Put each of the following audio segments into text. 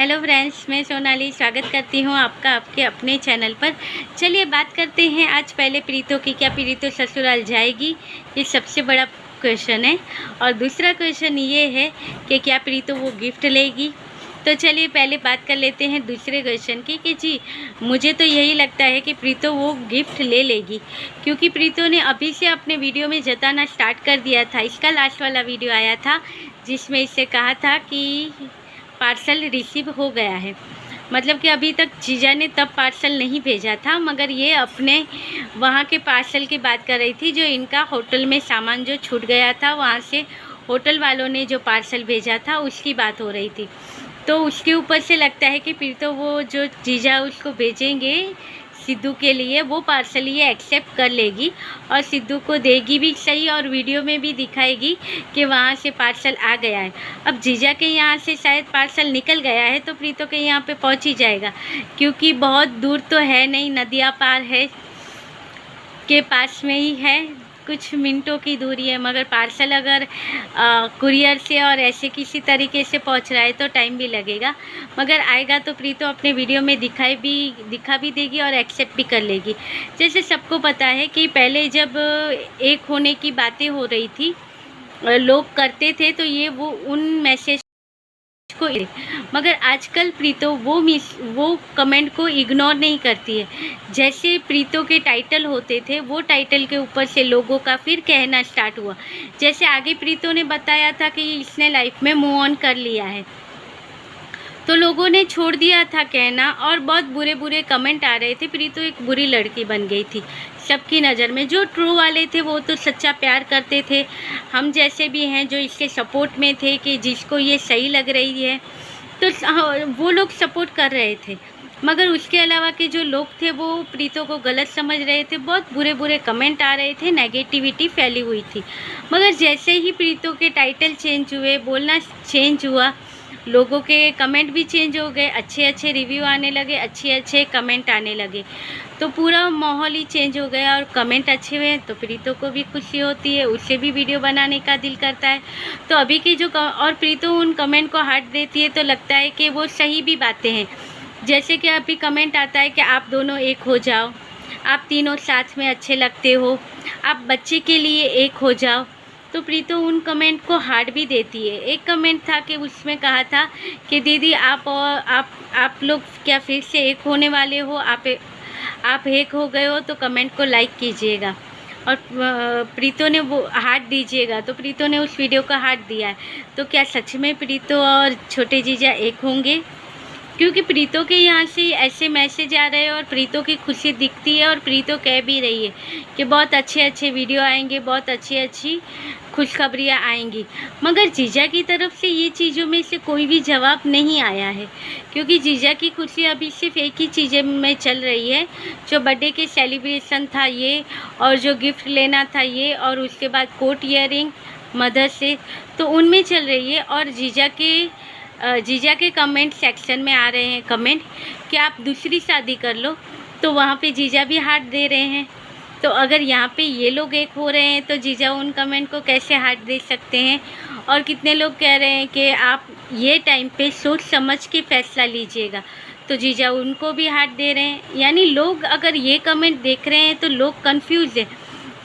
Hello friends, मैं सोनाली स्वागत करती हूँ आपका आपके अपने चैनल पर। चलिए बात करते हैं आज पहले प्रीतो की। क्या प्रीतो ससुराल जाएगी? ये सबसे बड़ा क्वेश्चन है। और दूसरा क्वेश्चन ये है कि क्या प्रीतो वो गिफ्ट लेगी। तो चलिए पहले बात कर लेते हैं दूसरे क्वेश्चन की कि जी मुझे तो यही लगता है कि प्रीतो वो गिफ्ट ले लेगी, क्योंकि प्रीतो ने अभी से अपने वीडियो में जताना स्टार्ट कर दिया था। इसका लास्ट वाला वीडियो आया था जिसमें इससे कहा था कि पार्सल रिसीव हो गया है। मतलब कि अभी तक जीजा ने तब पार्सल नहीं भेजा था, मगर ये अपने वहाँ के पार्सल की बात कर रही थी। जो इनका होटल में सामान जो छूट गया था, वहाँ से होटल वालों ने जो पार्सल भेजा था उसकी बात हो रही थी। तो उसके ऊपर से लगता है कि फिर तो वो जो जीजा उसको भेजेंगे सिद्धू के लिए, वो पार्सल ये एक्सेप्ट कर लेगी और सिद्धू को देगी भी सही, और वीडियो में भी दिखाएगी कि वहाँ से पार्सल आ गया है। अब जीजा के यहाँ से शायद पार्सल निकल गया है तो प्रीतो के यहाँ पे पहुँच ही जाएगा, क्योंकि बहुत दूर तो है नहीं, नदिया पार है के पास में ही है, कुछ मिनटों की दूरी है। मगर पार्सल अगर कुरियर से और ऐसे किसी तरीके से पहुंच रहा है तो टाइम भी लगेगा, मगर आएगा तो प्रीतो अपने वीडियो में दिखा भी देगी और एक्सेप्ट भी कर लेगी। जैसे सबको पता है कि पहले जब एक होने की बातें हो रही थी, लोग करते थे तो ये वो उन मैसेज को, मगर आजकल प्रीतो वो कमेंट को इग्नोर नहीं करती है। जैसे प्रीतो के टाइटल होते थे, वो टाइटल के ऊपर से लोगों का फिर कहना स्टार्ट हुआ। जैसे आगे प्रीतो ने बताया था कि इसने लाइफ में मूव ऑन कर लिया है, तो लोगों ने छोड़ दिया था कहना और बहुत बुरे बुरे कमेंट आ रहे थे। प्रीतो एक बुरी लड़की बन गई थी सबकी नज़र में। जो ट्रू वाले थे वो तो सच्चा प्यार करते थे, हम जैसे भी हैं जो इसके सपोर्ट में थे कि जिसको ये सही लग रही है तो वो लोग सपोर्ट कर रहे थे। मगर उसके अलावा के जो लोग थे वो प्रीतो को गलत समझ रहे थे, बहुत बुरे बुरे कमेंट आ रहे थे, नेगेटिविटी फैली हुई थी। मगर जैसे ही प्रीतो के टाइटल चेंज हुए, बोलना चेंज हुआ, लोगों के कमेंट भी चेंज हो गए, अच्छे अच्छे रिव्यू आने लगे, अच्छे अच्छे कमेंट आने लगे, तो पूरा माहौल ही चेंज हो गया। और कमेंट अच्छे हुए तो प्रीतो को भी खुशी होती है, उससे भी वीडियो बनाने का दिल करता है। तो अभी की जो और प्रीतो उन कमेंट को हट देती है तो लगता है कि वो सही भी बातें हैं। जैसे कि अभी कमेंट आता है कि आप दोनों एक हो जाओ, आप तीनों साथ में अच्छे लगते हो, आप बच्चे के लिए एक हो जाओ, तो प्रीतो उन कमेंट को हार्ड भी देती है। एक कमेंट था कि उसमें कहा था कि दीदी आप लोग क्या फिर से एक होने वाले हो, आप एक हो गए हो तो कमेंट को लाइक कीजिएगा और प्रीतो ने वो हार्ट दीजिएगा। तो प्रीतो ने उस वीडियो का हार्ट दिया है। तो क्या सच में प्रीतो और छोटे जीजा एक होंगे? क्योंकि प्रीतो के यहाँ से ऐसे मैसेज आ रहे हैं और प्रीतो की खुशी दिखती है, और प्रीतो कह भी रही है कि बहुत अच्छे अच्छे वीडियो आएंगे, बहुत अच्छी अच्छी खुशखबरियाँ आएंगी। मगर जीजा की तरफ से ये चीज़ों में से कोई भी जवाब नहीं आया है, क्योंकि जीजा की खुशी अभी सिर्फ एक ही चीज़ें में चल रही है, जो बर्थडे के सेलिब्रेशन था ये, और जो गिफ्ट लेना था ये, और उसके बाद कोट ईयरिंग मदर से, तो उनमें चल रही है। और जीजा के कमेंट सेक्शन में आ रहे हैं कमेंट कि आप दूसरी शादी कर लो, तो वहाँ पे जीजा भी हार्ट दे रहे हैं। तो अगर यहाँ पे ये लोग एक हो रहे हैं तो जीजा उन कमेंट को कैसे हार्ट दे सकते हैं? और कितने लोग कह रहे हैं कि आप ये टाइम पे सोच समझ के फैसला लीजिएगा, तो जीजा उनको भी हार्ट दे रहे हैं। यानी लोग अगर ये कमेंट देख रहे हैं तो लोग कंफ्यूज है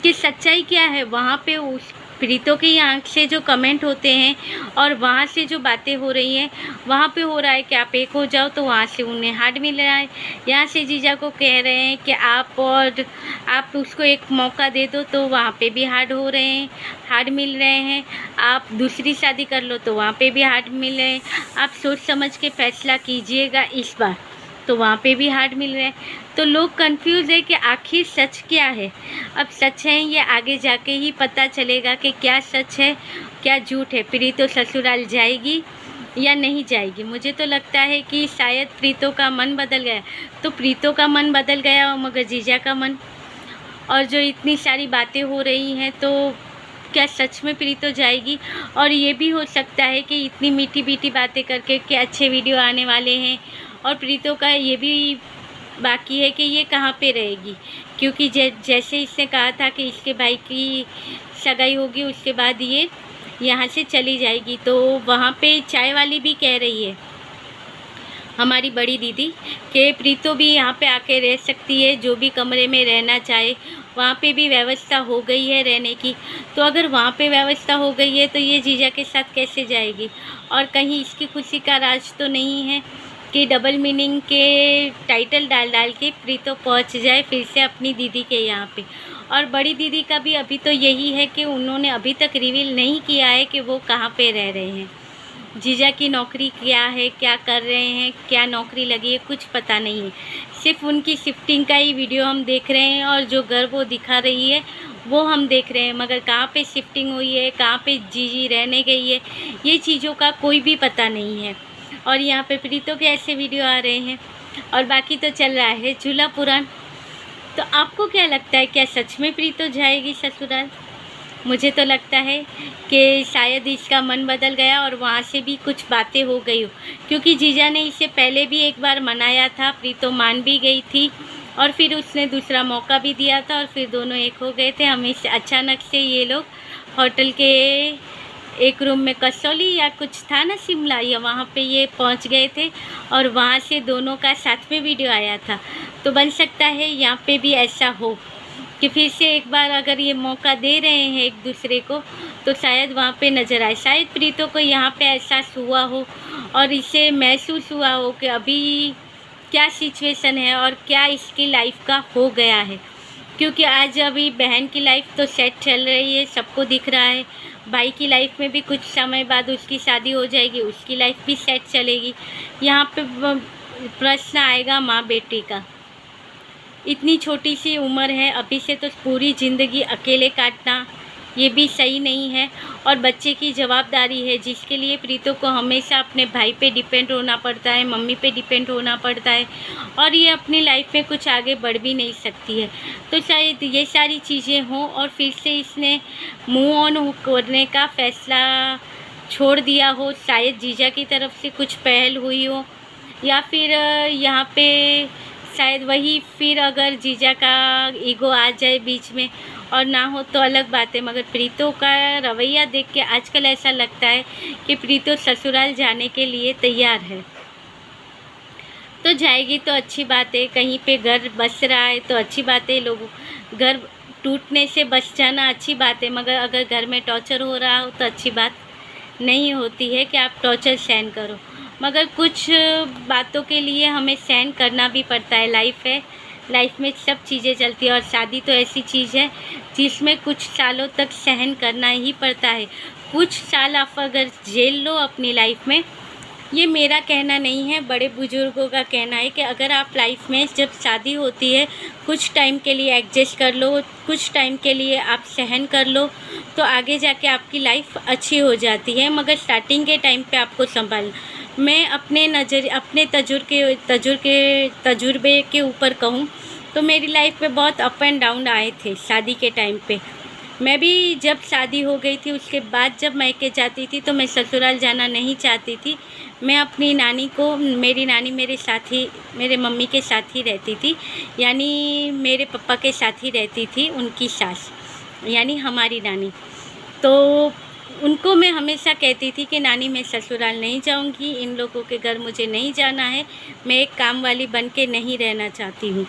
कि सच्चाई क्या है। वहाँ पे उस प्रीतो की आँख से जो कमेंट होते हैं और वहाँ से जो बातें हो रही हैं, वहाँ पे हो रहा है कि आप एक हो जाओ, तो वहाँ से उन्हें हार्ट मिल रहा है। यहाँ से जीजा को कह रहे हैं कि आप उसको एक मौका दे दो, तो वहाँ पे भी हार्ट हो रहे हैं, हार्ट मिल रहे हैं। आप दूसरी शादी कर लो, तो वहाँ पे भी हार्ट मिल रहे हैं। आप सोच समझ के फैसला कीजिएगा इस बार, तो वहाँ पे भी हार्ट मिल रहे हैं। तो लोग कंफ्यूज है कि आखिर सच क्या है। अब सच है ये आगे जाके ही पता चलेगा कि क्या सच है क्या झूठ है। प्रीतो ससुराल जाएगी या नहीं जाएगी? मुझे तो लगता है कि शायद प्रीतो का मन बदल गया। तो प्रीतो का मन बदल गया, मगर जीजा का मन, और जो इतनी सारी बातें हो रही हैं, तो क्या सच में प्रीतो जाएगी? और ये भी हो सकता है कि इतनी मीठी मीठी बातें करके कि अच्छे वीडियो आने वाले हैं, और प्रीतो का ये भी बाकी है कि ये कहाँ पे रहेगी, क्योंकि जैसे इसने कहा था कि इसके भाई की सगाई होगी उसके बाद ये यहाँ से चली जाएगी। तो वहाँ पे चाय वाली भी कह रही है हमारी बड़ी दीदी कि प्रीतो भी यहाँ पे आके रह सकती है, जो भी कमरे में रहना चाहे वहाँ पे भी व्यवस्था हो गई है रहने की। तो अगर वहाँ पे व्यवस्था हो गई है तो ये जीजा के साथ कैसे जाएगी? और कहीं इसकी खुशी का राज तो नहीं है कि डबल मीनिंग के टाइटल डाल डाल के प्रीतो पहुँच जाए फिर से अपनी दीदी के यहाँ पे। और बड़ी दीदी का भी अभी तो यही है कि उन्होंने अभी तक रिवील नहीं किया है कि वो कहाँ पे रह रहे हैं। जीजा की नौकरी क्या है, क्या कर रहे हैं, क्या नौकरी लगी है, कुछ पता नहीं है। सिर्फ उनकी शिफ्टिंग का ही वीडियो हम देख रहे हैं और जो घर वो दिखा रही है वो हम देख रहे हैं, मगर कहाँ पे शिफ्टिंग हुई है, कहाँ पे जीजी रहने गई है, ये चीज़ों का कोई भी पता नहीं है। और यहाँ पे प्रीतो के ऐसे वीडियो आ रहे हैं और बाकी तो चल रहा है झूला पुराण। तो आपको क्या लगता है, क्या सच में प्रीतो जाएगी ससुराल? मुझे तो लगता है कि शायद इसका मन बदल गया और वहाँ से भी कुछ बातें हो गई हो, क्योंकि जीजा ने इसे पहले भी एक बार मनाया था, प्रीतो मान भी गई थी और फिर उसने दूसरा मौका भी दिया था और फिर दोनों एक हो गए थे। हमेशा अचानक से ये लोग होटल के एक रूम में, कसौली या कुछ था ना शिमला, या वहाँ पे ये पहुँच गए थे और वहाँ से दोनों का साथ में वीडियो आया था। तो बन सकता है यहाँ पे भी ऐसा हो कि फिर से एक बार अगर ये मौका दे रहे हैं एक दूसरे को तो शायद वहाँ पे नज़र आए। शायद प्रीतो को यहाँ पे एहसास हुआ हो और इसे महसूस हुआ हो कि अभी क्या सिचुएशन है और क्या इसकी लाइफ का हो गया है, क्योंकि आज अभी बहन की लाइफ तो सेट चल रही है, सबको दिख रहा है। भाई की लाइफ में भी कुछ समय बाद उसकी शादी हो जाएगी, उसकी लाइफ भी सेट चलेगी। यहाँ पे प्रश्न आएगा माँ बेटी का। इतनी छोटी सी उम्र है, अभी से तो पूरी ज़िंदगी अकेले काटना ये भी सही नहीं है। और बच्चे की जवाबदारी है जिसके लिए प्रीतो को हमेशा अपने भाई पे डिपेंड होना पड़ता है, मम्मी पे डिपेंड होना पड़ता है और ये अपनी लाइफ में कुछ आगे बढ़ भी नहीं सकती है। तो शायद ये सारी चीज़ें हों और फिर से इसने मूव ऑन करने का फ़ैसला छोड़ दिया हो। शायद जीजा की तरफ से कुछ पहल हुई हो या फिर यहाँ पे शायद वही, फिर अगर जीजा का ईगो आ जाए बीच में और ना हो तो अलग बात है। मगर प्रीतो का रवैया देख के आजकल ऐसा लगता है कि प्रीतो ससुराल जाने के लिए तैयार है। तो जाएगी तो अच्छी बात है, कहीं पे घर बस रहा है तो अच्छी बात है, लोगों घर टूटने से बच जाना अच्छी बात है। मगर अगर घर में टॉर्चर हो रहा हो तो अच्छी बात नहीं होती है कि आप टॉर्चर सहन करो, मगर कुछ बातों के लिए हमें सहन करना भी पड़ता है। लाइफ है, लाइफ में सब चीज़ें चलती है और शादी तो ऐसी चीज़ है जिसमें कुछ सालों तक सहन करना ही पड़ता है। कुछ साल आप अगर झेल लो अपनी लाइफ में, ये मेरा कहना नहीं है, बड़े बुजुर्गों का कहना है कि अगर आप लाइफ में जब शादी होती है कुछ टाइम के लिए एडजस्ट कर लो, कुछ टाइम के लिए आप सहन कर लो तो आगे जाके आपकी लाइफ अच्छी हो जाती है। मगर स्टार्टिंग के टाइम पे आपको संभाल, मैं अपने तजुर्बे के ऊपर कहूँ तो मेरी लाइफ में बहुत अप एंड डाउन आए थे शादी के टाइम पे। मैं भी जब शादी हो गई थी उसके बाद जब मायके जाती थी तो मैं ससुराल जाना नहीं चाहती थी। मैं अपनी नानी को, मेरी नानी मेरे साथ ही, मेरे मम्मी के साथ ही रहती थी, यानी मेरे पापा के साथ ही रहती थी उनकी सास, यानी हमारी नानी। तो उनको मैं हमेशा कहती थी कि नानी मैं ससुराल नहीं जाऊंगी, इन लोगों के घर मुझे नहीं जाना है, मैं एक काम वाली बन के नहीं रहना चाहती हूँ।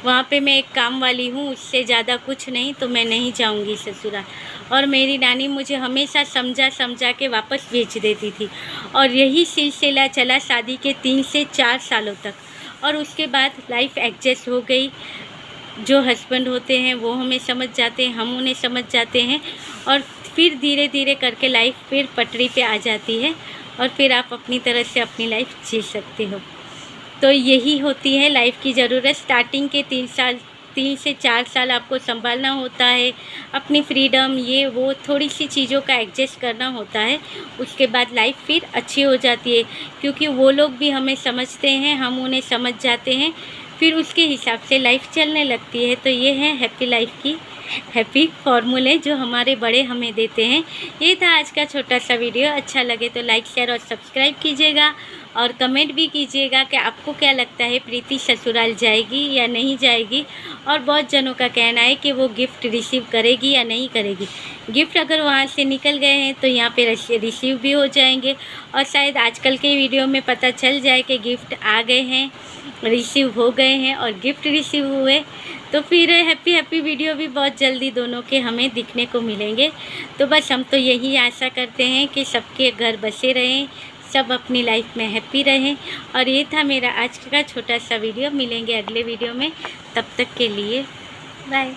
वहाँ पे मैं एक काम वाली हूँ, उससे ज़्यादा कुछ नहीं, तो मैं नहीं जाऊँगी ससुराल। और मेरी नानी मुझे हमेशा समझा के वापस भेज देती थी और यही सिलसिला चला शादी के 3 से 4 सालों तक। और उसके बाद लाइफ एडजस्ट हो गई। जो हस्बैंड होते हैं वो हमें समझ जाते हैं, हम उन्हें समझ जाते हैं और फिर धीरे धीरे करके लाइफ फिर पटरी पे आ जाती है और फिर आप अपनी तरह से अपनी लाइफ जी सकते हो। तो यही होती है लाइफ की ज़रूरत। स्टार्टिंग के 3 से 4 साल आपको संभालना होता है, अपनी फ्रीडम ये वो थोड़ी सी चीज़ों का एडजस्ट करना होता है। उसके बाद लाइफ फिर अच्छी हो जाती है, क्योंकि वो लोग भी हमें समझते हैं, हम उन्हें समझ जाते हैं, फिर उसके हिसाब से लाइफ चलने लगती है। तो ये है हैप्पी लाइफ की हैप्पी फॉर्मूले जो हमारे बड़े हमें देते हैं। ये था आज का छोटा सा वीडियो। अच्छा लगे तो लाइक शेयर और सब्सक्राइब कीजिएगा और कमेंट भी कीजिएगा कि आपको क्या लगता है प्रीति ससुराल जाएगी या नहीं जाएगी। और बहुत जनों का कहना है कि वो गिफ्ट रिसीव करेगी या नहीं करेगी। गिफ्ट अगर वहाँ से निकल गए हैं तो यहाँ पे रिसीव भी हो जाएंगे, और शायद आजकल के वीडियो में पता चल जाए कि गिफ्ट आ गए हैं, रिसीव हो गए हैं और गिफ्ट रिसीव हुए, तो फिर हैप्पी वीडियो भी बहुत जल्दी दोनों के हमें दिखने को मिलेंगे। तो बस हम तो यही आशा करते हैं कि सबके घर बसे रहें, सब अपनी लाइफ में हैप्पी रहें। और ये था मेरा आज का छोटा सा वीडियो। मिलेंगे अगले वीडियो में, तब तक के लिए बाय।